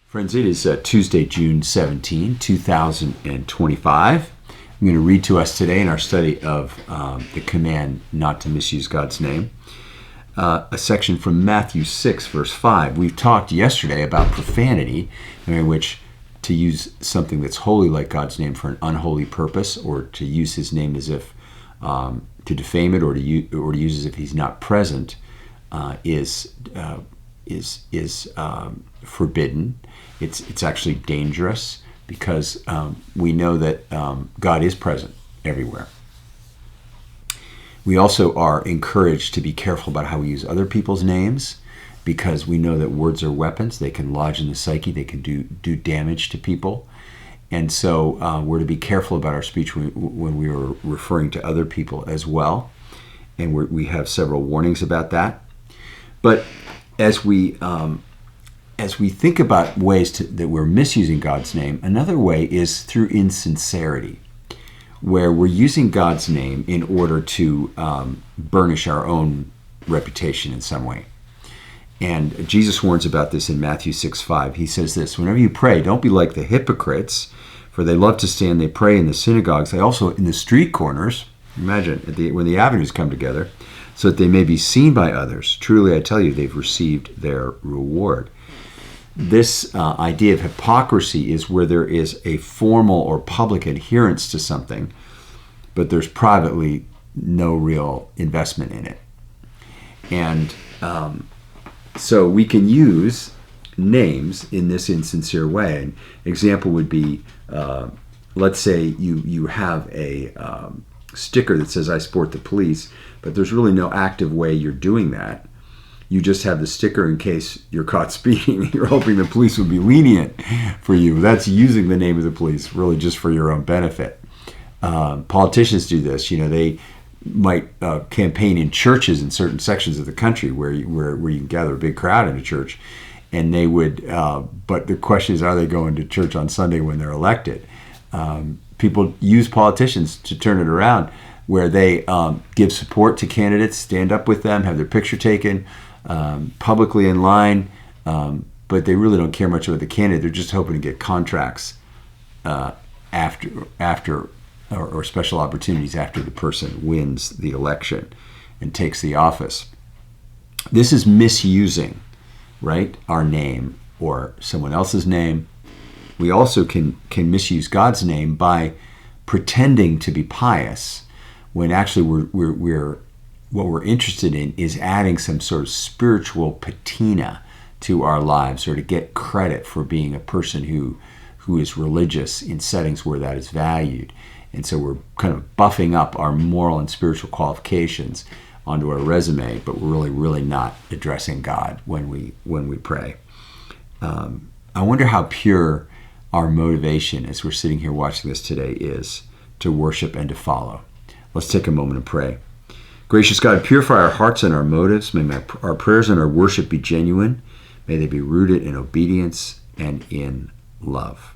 Friends, it is Tuesday, June 17, 2025. I'm going to read to us today in our study of the command not to misuse God's name, a section from Matthew 6, verse 5. We've talked yesterday about profanity, in which to use something that's holy like God's name for an unholy purpose, or to use his name as if to defame it, or to use as if he's not present, is forbidden. It's actually dangerous because we know that God is present everywhere. We also are encouraged to be careful about how we use other people's names, because we know that words are weapons. They can lodge in the psyche. They can do damage to people. And so we're to be careful about our speech when we are referring to other people as well. And we have several warnings about that. But as we think about ways that we're misusing God's name, another way is through insincerity, where we're using God's name in order to burnish our own reputation in some way. And Jesus warns about this in Matthew 6:5. He says this: "Whenever you pray, don't be like the hypocrites, for they love to stand, they pray in the synagogues, they also in the street corners." Imagine when the avenues come together, so that they may be seen by others. Truly, I tell you, they've received their reward. This idea of hypocrisy is where there is a formal or public adherence to something, but there's privately no real investment in it. And so we can use names in this insincere way. An example would be, let's say you have a sticker that says, "I support the police," but there's really no active way you're doing that. You just have the sticker in case you're caught speeding. You're hoping the police would be lenient for you. That's using the name of the police really just for your own benefit. Politicians do this. They might campaign in churches in certain sections of the country where you can gather a big crowd in a church, and they would. But the question is, are they going to church on Sunday when they're elected? People use politicians to turn it around, where they give support to candidates, stand up with them, have their picture taken publicly in line, but they really don't care much about the candidate. They're just hoping to get contracts after or special opportunities after the person wins the election and takes the office. This is misusing, right, our name or someone else's name. We also can misuse God's name by pretending to be pious, when actually what we're interested in is adding some sort of spiritual patina to our lives, or to get credit for being a person who is religious in settings where that is valued. And so we're kind of buffing up our moral and spiritual qualifications onto our resume, but we're really not addressing God when we pray. I wonder how pure our motivation as we're sitting here watching this today is to worship and to follow. Let's take a moment and pray. Gracious God, purify our hearts and our motives. May our prayers and our worship be genuine. May they be rooted in obedience and in love.